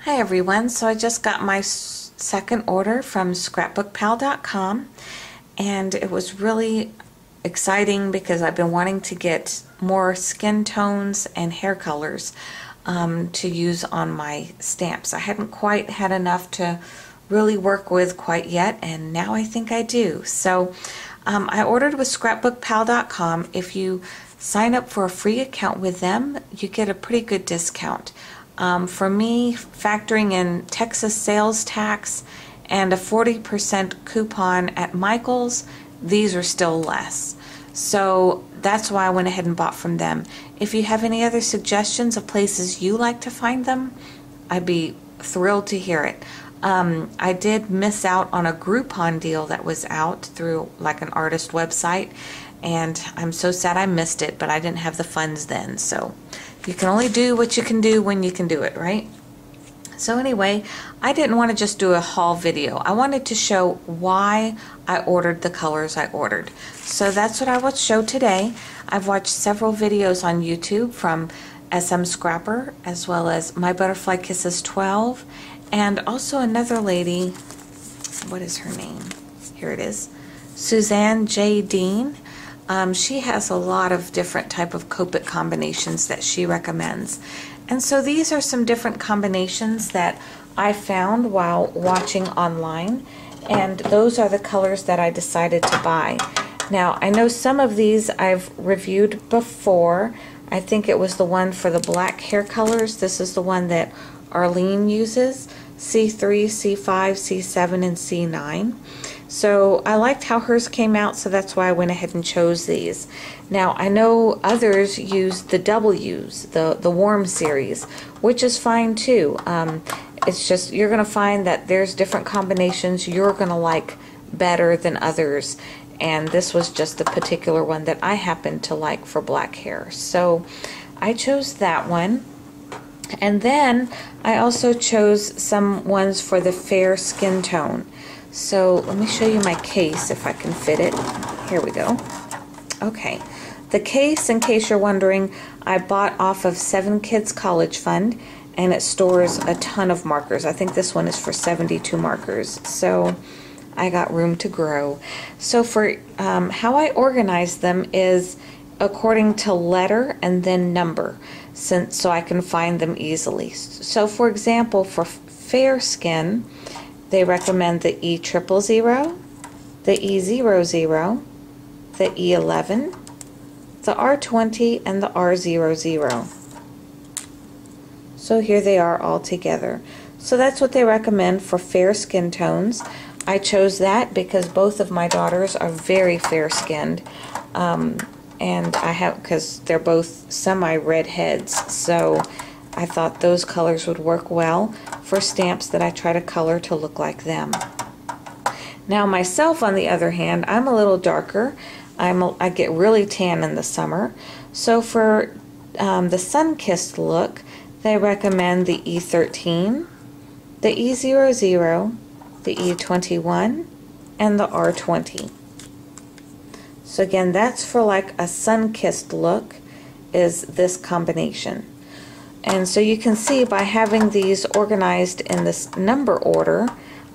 Hi everyone, so I just got my second order from scrapbookpal.com and it was really exciting because I've been wanting to get more skin tones and hair colors to use on my stamps. I hadn't quite had enough to really work with quite yet, and now I think I do. So I ordered with scrapbookpal.com. If you sign up for a free account with them, you get a pretty good discount. For me, factoring in Texas sales tax and a 40% coupon at Michael's, these are still less. So that's why I went ahead and bought from them. If you have any other suggestions of places you like to find them, I'd be thrilled to hear it. I did miss out on a Groupon deal that was out through like an artist website, and I'm so sad I missed it, but I didn't have the funds then. So you can only do what you can do when you can do it, right? So anyway, I didn't want to just do a haul video. I wanted to show why I ordered the colors I ordered. So that's what I will show today. I've watched several videos on YouTube from smscrapper, as well as My Butterfly Kisses 12, and also another lady, what is her name? Here it is, Suzannejdean. She has a lot of different type of Copic combinations that she recommends. And so these are some different combinations that I found while watching online, and those are the colors that I decided to buy. Now, I know some of these I've reviewed before. I think it was the one for the black hair colors. This is the one that Arlene uses, C3, C5, C7, and C9. So I liked how hers came out, so that's why I went ahead and chose these. Now, I know others use the W's, the warm series, which is fine too. It's just you're going to find that there's different combinations you're going to like better than others, and this was just the particular one that I happened to like for black hair. So I chose that one. And then I also chose some ones for the fair skin tone. So let me show you my case if I can fit it. Here we go. Okay. The case, in case you're wondering, I bought off of 7 Kids College Fund, and it stores a ton of markers. I think this one is for 72 markers. So I got room to grow. So for how I organize them is according to letter and then number, so I can find them easily. So for example, for fair skin, they recommend the E000, the E00, the E11, the R20, and the R00. So here they are all together. So that's what they recommend for fair skin tones. I chose that because both of my daughters are very fair skinned. And I have, because they're both semi-redheads, so I thought those colors would work well for stamps that I try to color to look like them. Now myself, on the other hand, I'm a little darker. I get really tan in the summer. So for the sun-kissed look, they recommend the E13, the E00, the E21, and the R20. So again, that's for like a sun-kissed look, is this combination. And so you can see by having these organized in this number order,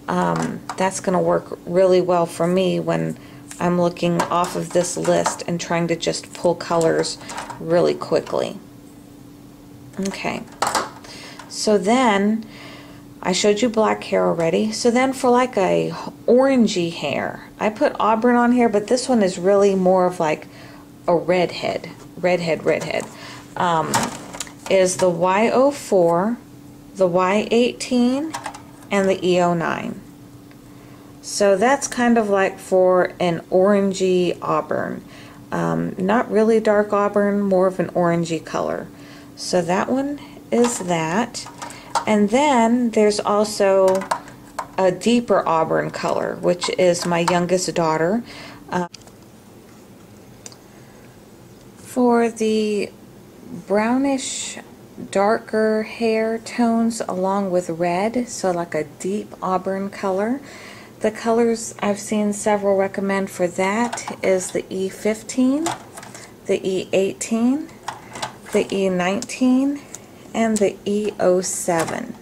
that's going to work really well for me when I'm looking off of this list and trying to just pull colors really quickly. Okay, so then I showed you black hair already. So then for like a orangey hair, I put auburn on here, but this one is really more of like a redhead. Is the Y04, the Y18, and the E09. So that's kind of like for an orangey auburn. Not really dark auburn, more of an orangey color. So that one is that. And then there's also a deeper auburn color, which is my youngest daughter. For the brownish darker hair tones along with red, so like a deep auburn color, the colors I've seen several recommend for that is the E15, the E18, the E19, and the E07.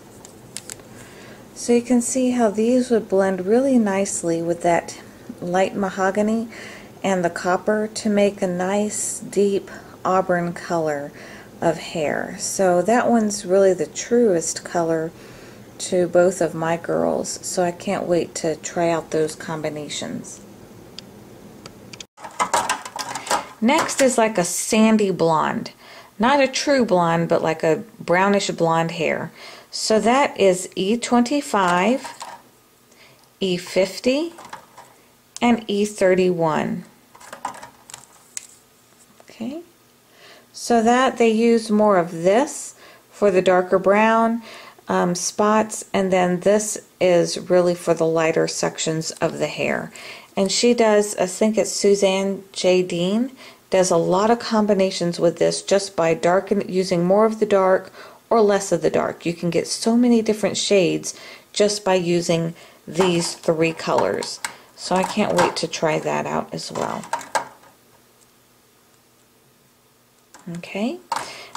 So you can see how these would blend really nicely with that light mahogany and the copper to make a nice deep auburn color of hair. So that one's really the truest color to both of my girls, so I can't wait to try out those combinations. Next is like a sandy blonde. Not a true blonde, but like a brownish blonde hair. So that is E25, E50, and E31. Okay, so that they use more of this for the darker brown spots, and then this is really for the lighter sections of the hair. And she does, I think it's Suzannejdean, does a lot of combinations with this just by using more of the dark or less of the dark. You can get so many different shades just by using these 3 colors. So I can't wait to try that out as well. Okay,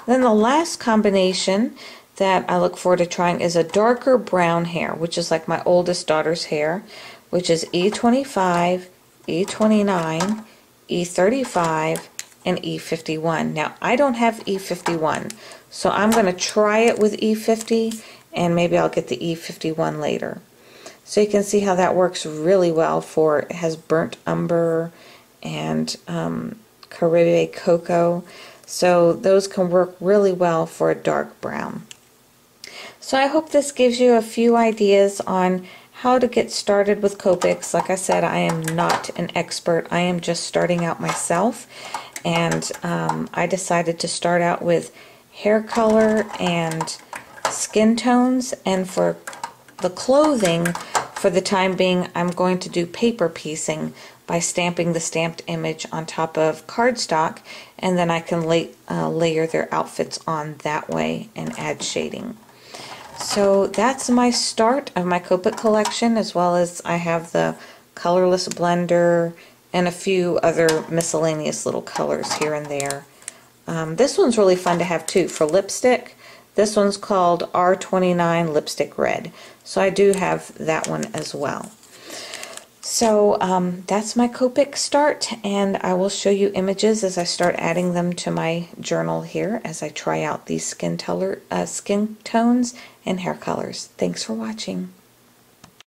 then the last combination that I look forward to trying is a darker brown hair, which is like my oldest daughter's hair, which is E25, E29, E35, and E51. Now, I don't have E51, so I'm going to try it with E50, and maybe I'll get the E51 later. So you can see how that works really well for, it has burnt umber and Caribe cocoa, so those can work really well for a dark brown. So I hope this gives you a few ideas on how to get started with Copics. Like I said, I am not an expert. I am just starting out myself, and I decided to start out with hair color and skin tones, and for the clothing, for the time being, I'm going to do paper piecing by stamping the stamped image on top of cardstock, and then I can layer their outfits on that way and add shading. So that's my start of my Copic collection, as well as I have the colorless blender and a few other miscellaneous little colors here and there. This one's really fun to have too for lipstick. This one's called R29 Lipstick Red. So I do have that one as well. So that's my Copic start, and I will show you images as I start adding them to my journal here as I try out these skin tones and hair colors. Thanks for watching.